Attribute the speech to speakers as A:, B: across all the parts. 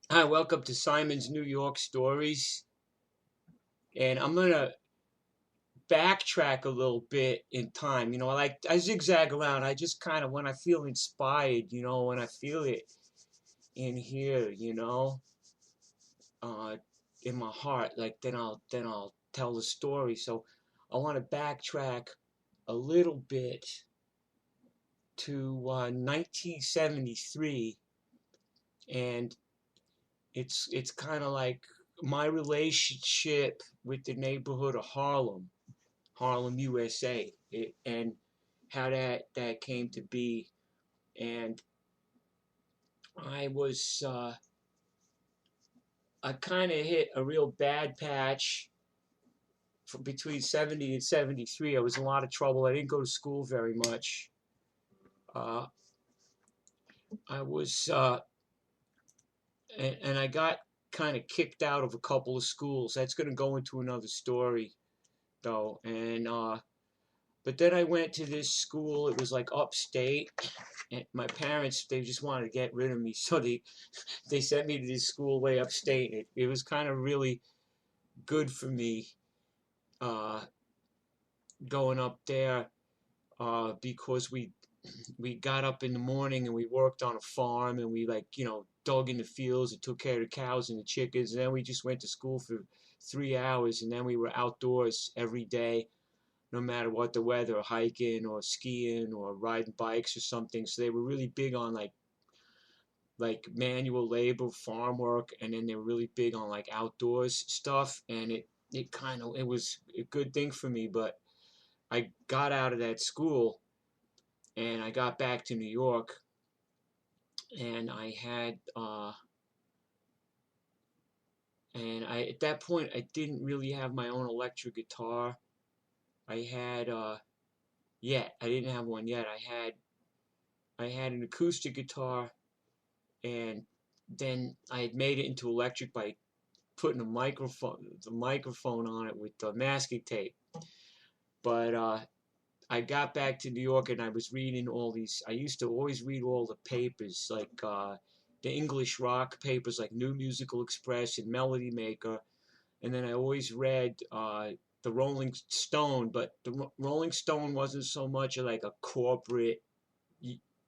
A: Hi, welcome to Simon's New York Stories. And I'm gonna backtrack a little bit in time. I zigzag around. I just kind of when I feel inspired, when I feel it in here, uh, in my heart, like then I'll tell the story. So I want to backtrack a little bit to 1973, and it's kind of like my relationship with the neighborhood of Harlem, USA, and how that came to be. And I was I kind of hit a real bad patch for between 70 and 73. I was in a lot of trouble. I didn't go to school very much. Uh, I was and I got kind of kicked out of a couple of schools. That's going to go into another story though. And but then I went to this school. It was like upstate. And my parents, they just wanted to get rid of me, so they sent me to this school way upstate. It was kind of really good for me uh, going up there because we got up in the morning and we worked on a farm and we dug in the fields and took care of the cows and the chickens. And then we just went to school for 3 hours, and then we were outdoors every day, no matter what the weather, hiking or skiing or riding bikes or something. So they were really big on like manual labor, farm work, and then they were really big on like outdoors stuff. And it was a good thing for me. But I got out of that school and I got back to New York, and I had and I at that point I didn't really have my own electric guitar. I had yet I didn't have one yet. I had an acoustic guitar, and then I had made it into electric by putting the microphone on it with masking tape. But I got back to New York and I was reading all these. I used to always read all the papers, like the English rock papers, like New Musical Express and Melody Maker. And then I always read the Rolling Stone, but the Rolling Stone wasn't so much like a corporate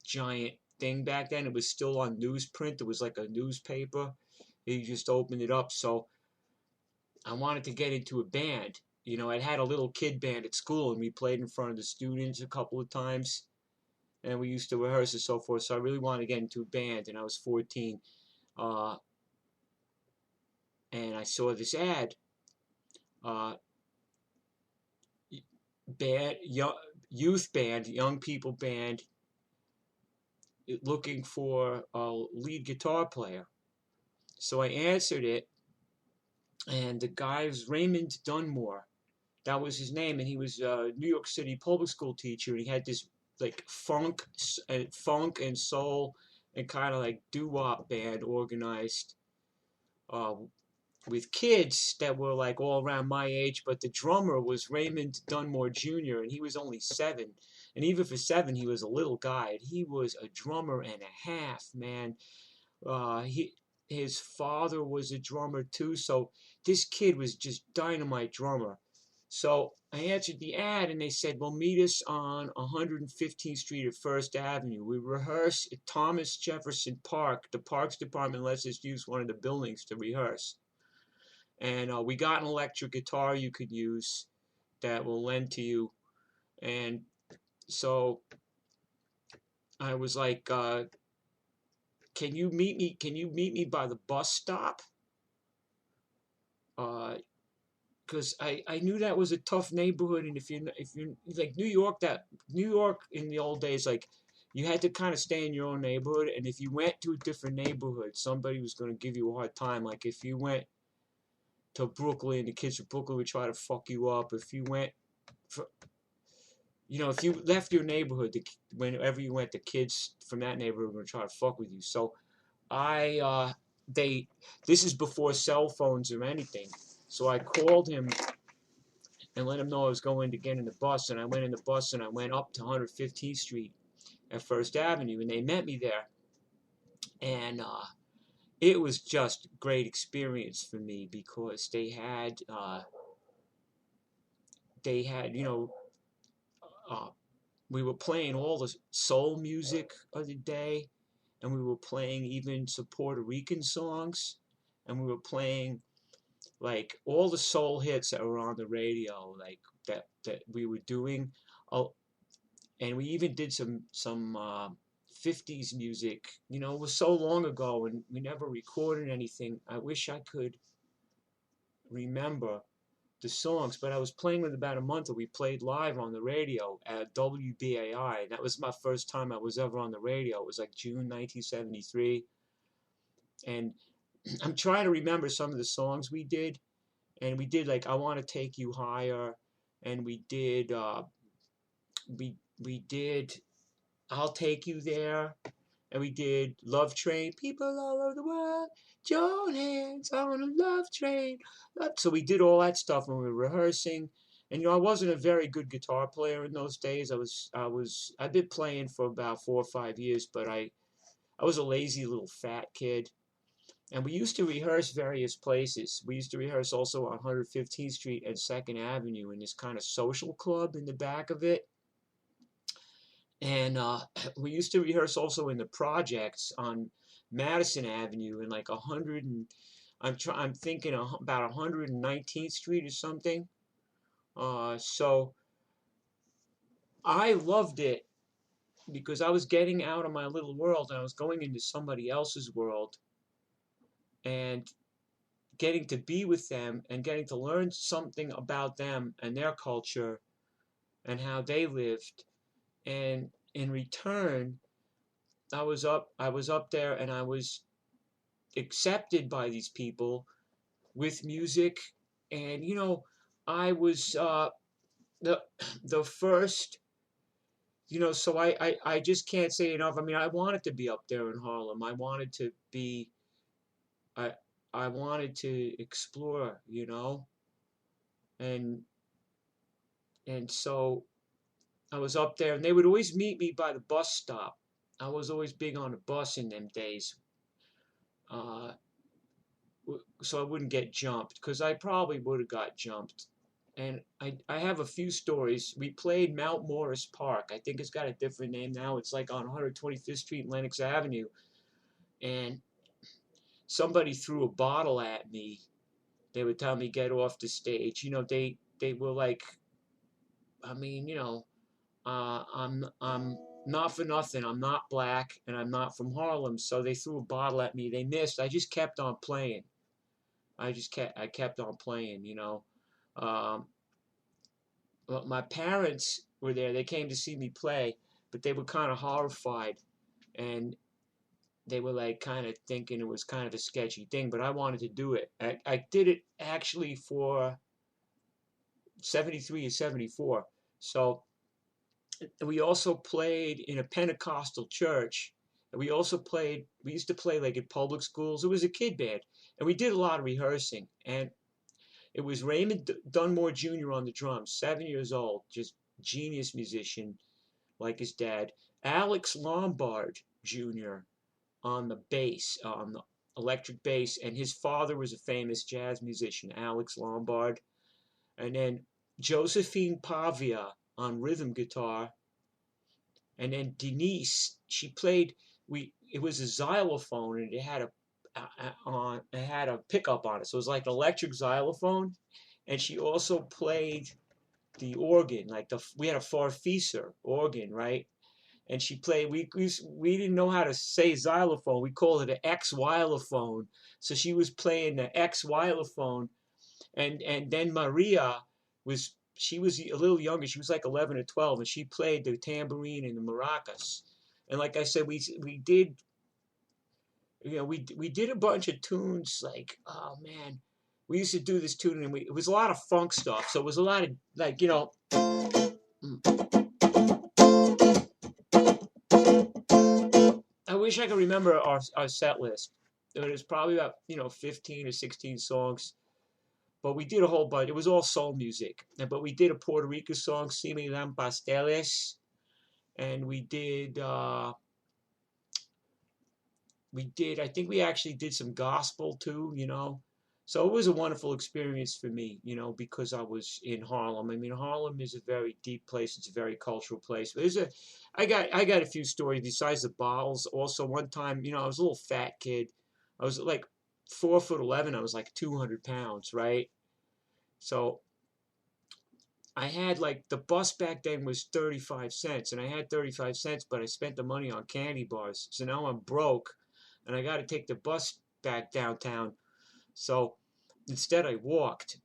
A: giant thing back then. It was still on newsprint. It was like a newspaper. You just opened it up. So I wanted to get into a band. I'd had a little kid band at school, and we played in front of the students a couple of times, and we used to rehearse and so forth. So I really wanted to get into a band, and I was 14. Uh, and I saw this ad, uh, band, youth band, young people band, looking for a lead guitar player. So I answered it, and the guy was Raymond Dunmore. That was his name, and he was a New York City public school teacher. And he had this like funk and soul and kind of like doo-wop band organized uh, with kids that were like all around my age. But the drummer was Raymond Dunmore Jr., and he was only 7. And even for 7, he was a little guy. And he was a drummer and a half, man. His father was a drummer too, so this kid was just dynamite drummer. So I answered the ad, and they said, "Well, meet us on 115th Street at First Avenue. We rehearse at Thomas Jefferson Park. The Parks Department lets us use one of the buildings to rehearse, and we got an electric guitar you could use that will lend to you." And so I was like, "Can you meet me? Can you meet me by the bus stop?" Because I knew that was a tough neighborhood, and if you're like New York in the old days, like you had to kind of stay in your own neighborhood, and if you went to a different neighborhood, somebody was going to give you a hard time. Like if you went to Brooklyn, the kids from Brooklyn would try to fuck you up. If you went, for, if you left your neighborhood, whenever you went, the kids from that neighborhood were going to try to fuck with you. So I they this is before cell phones or anything. So I called him and let him know I was going to get in the bus. And I went in the bus and I went up to 115th Street at First Avenue, and they met me there. And it was just a great experience for me because they had uh, we were playing all the soul music of the day, and we were playing even some Puerto Rican songs, and we were playing like all the soul hits that were on the radio, like that we were doing. Oh, and we even did some 50s music. It was so long ago, and we never recorded anything. I wish I could remember the songs, but I was playing with about a month, and we played live on the radio at WBAI. And that was my first time I was ever on the radio. It was like June 1973, and I'm trying to remember some of the songs we did, and we did like "I Want to Take You Higher," and we did "I'll Take You There," and we did "Love Train." People all over the world, join hands on a love train. So we did all that stuff when we were rehearsing. And I wasn't a very good guitar player in those days. I've been playing for about 4 or 5 years, but I was a lazy little fat kid. And we used to rehearse various places. We used to rehearse also on 115th Street and 2nd Avenue in this kind of social club in the back of it. And we used to rehearse also in the projects on Madison Avenue in like 100 and I'm thinking about 119th Street or something. So I loved it because I was getting out of my little world and I was going into somebody else's world and getting to be with them and getting to learn something about them and their culture and how they lived. And in return, I was up there and I was accepted by these people with music. And I was the the first. So I just can't say enough. I mean, I wanted to be up there in Harlem. I I wanted to explore, and so I was up there, and they would always meet me by the bus stop. I was always big on the bus in them days, uh, so I wouldn't get jumped, because I probably would have got jumped. And I have a few stories. We played Mount Morris Park. I think it's got a different name now. It's like on 125th Street and Lenox Avenue. And somebody threw a bottle at me. They would tell me get off the stage. They were like, I mean, I'm not for nothing. I'm not black and I'm not from Harlem. So they threw a bottle at me. They missed. I just kept on playing. I kept on playing. Um, well, my parents were there. They came to see me play, but they were kind of horrified, and they were like kind of thinking it was kind of a sketchy thing. But I wanted to do it. I did it actually for 73 and 74. So we also played in a Pentecostal church. And we used to play like at public schools. It was a kid band. And we did a lot of rehearsing. And it was Raymond Dunmore Jr. on the drums, 7 years old, just genius musician like his dad. Alex Lombard Jr. on the bass, on the electric bass. And his father was a famous jazz musician, Alex Lombard. And then Josephine Pavia on rhythm guitar. And then Denise, she played. It was a xylophone, and it had a pickup on it, so it was like an electric xylophone. And she also played the organ, like we had a Farfisa organ, right? And she played. We didn't know how to say xylophone. We called it an X xylophone. So she was playing the X xylophone, and then Maria she was a little younger. She was like 11 or 12, and she played the tambourine and the maracas. And like I said, we did we did a bunch of tunes. Like, oh man, we used to do this tune, and it was a lot of funk stuff. So it was a lot of like I wish I could remember our set list. It was probably about 15 or 16 songs. But we did a whole bunch. It was all soul music. But we did a Puerto Rico song, Si Me Dan Pasteles. And we did I think we actually did some gospel too, you know. So it was a wonderful experience for me, you know, because I was in Harlem. I mean, Harlem is a very deep place. It's a very cultural place. But I got a few stories besides the bottles. Also, one time, you know, I was a little fat kid. I was like 4'11". I was like 200 pounds, right? So I had like the bus back then was 35 cents, and I had 35 cents, but I spent the money on candy bars. So now I'm broke, and I got to take the bus back downtown. So instead, I walked,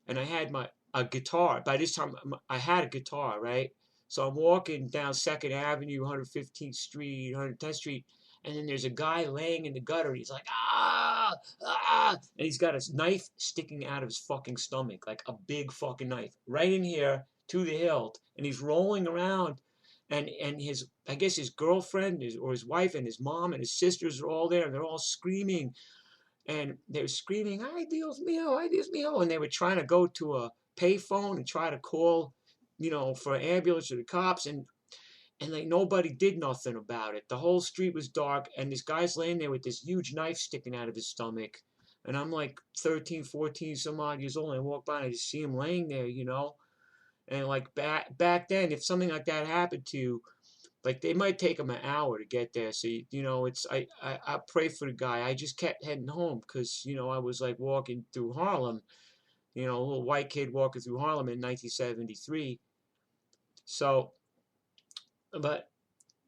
A: and I had a guitar. By this time, I had a guitar, right? So I'm walking down Second Avenue, 115th Street, 110th Street, and then there's a guy laying in the gutter. And he's like, ah, ah, and he's got a knife sticking out of his fucking stomach, like a big fucking knife, right in here to the hilt, and he's rolling around. And his, I guess his girlfriend or his wife and his mom and his sisters are all there, and they're all screaming, and they were screaming, "Ay Dios mío, ay Dios mío," and they were trying to go to a payphone and try to call, you know, for an ambulance or the cops, and like nobody did nothing about it. The whole street was dark, and this guy's laying there with this huge knife sticking out of his stomach, and I'm like 13, 14, some odd years old, and I walk by and I just see him laying there, you know, and like back then, if something like that happened to you, like they might take them an hour to get there. So you know, it's I pray for the guy. I just kept heading home because you know I was like walking through Harlem, you know, a little white kid walking through Harlem in 1973. So, but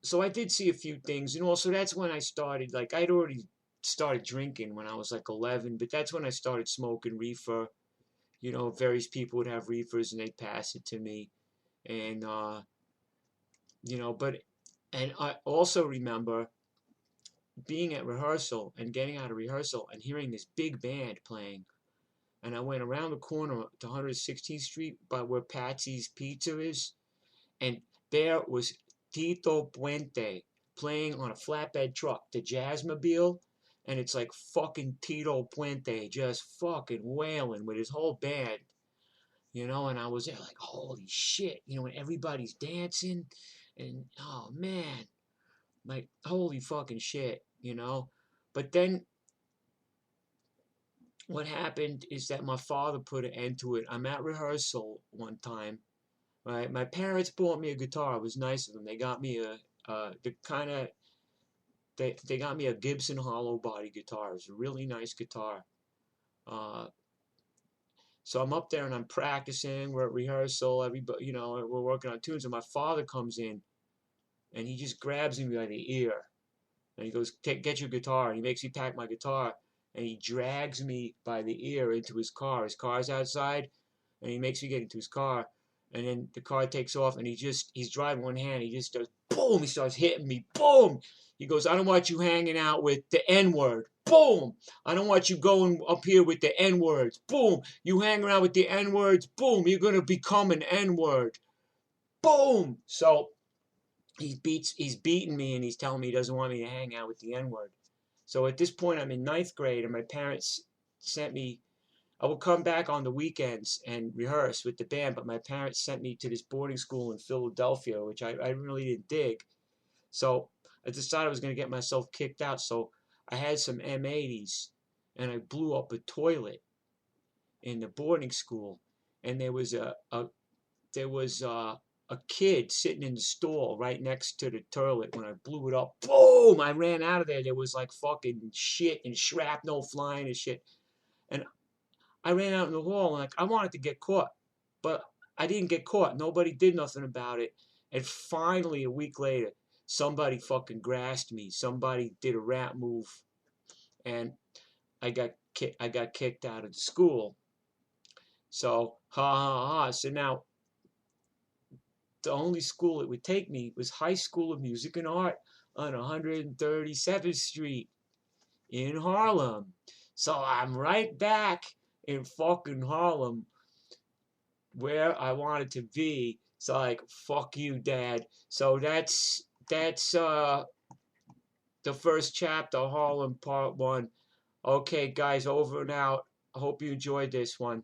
A: so I did see a few things, and also that's when I started. Like I'd already started drinking when I was like 11, but that's when I started smoking reefer. You know, various people would have reefers and they'd pass it to me, and you know, but and I also remember being at rehearsal and getting out of rehearsal and hearing this big band playing. And I went around the corner to 116th Street by where Patsy's Pizza is. And there was Tito Puente playing on a flatbed truck, the Jazzmobile. And it's like fucking Tito Puente just fucking wailing with his whole band, you know. And I was there like, holy shit, you know, and everybody's dancing. And oh man, like, holy fucking shit, you know. But then what happened is that my father put an end to it. I'm at rehearsal one time, right? My parents bought me a guitar. It was nice of them. They got me they got me a Gibson hollow body guitar. It was a really nice guitar. Uh, so I'm up there and I'm practicing. We're at rehearsal. Everybody, you know, we're working on tunes. And my father comes in and he just grabs me by the ear. And he goes, get your guitar. And he makes me pack my guitar. And he drags me by the ear into his car. His car's outside. And he makes me get into his car. And then the car takes off. And he's driving one hand. He just does, boom. He starts hitting me. Boom. He goes, I don't want you hanging out with the N-word. Boom. I don't want you going up here with the N-words. Boom. You hang around with the N-words. Boom. You're going to become an N-word. Boom. So he's beating me and he's telling me he doesn't want me to hang out with the N-word. So at this point I'm in ninth grade and my parents sent me, I would come back on the weekends and rehearse with the band, but my parents sent me to this boarding school in Philadelphia, which I really didn't dig. So I decided I was going to get myself kicked out. So I had some M80s and I blew up a toilet in the boarding school. And there was a kid sitting in the stall right next to the toilet. When I blew it up, boom, I ran out of there. There was like fucking shit and shrapnel flying and shit. And I ran out in the hall and like I wanted to get caught, but I didn't get caught. Nobody did nothing about it. And finally, a week later, somebody fucking grasped me. Somebody did a rap move, and I got kicked out of the school. So ha ha ha. So now the only school it would take me was High School of Music and Art on 137th Street in Harlem. So I'm right back in fucking Harlem where I wanted to be. So like, fuck you, Dad. So that's the first chapter, Harlem Part 1. Okay, guys, over and out. I hope you enjoyed this one.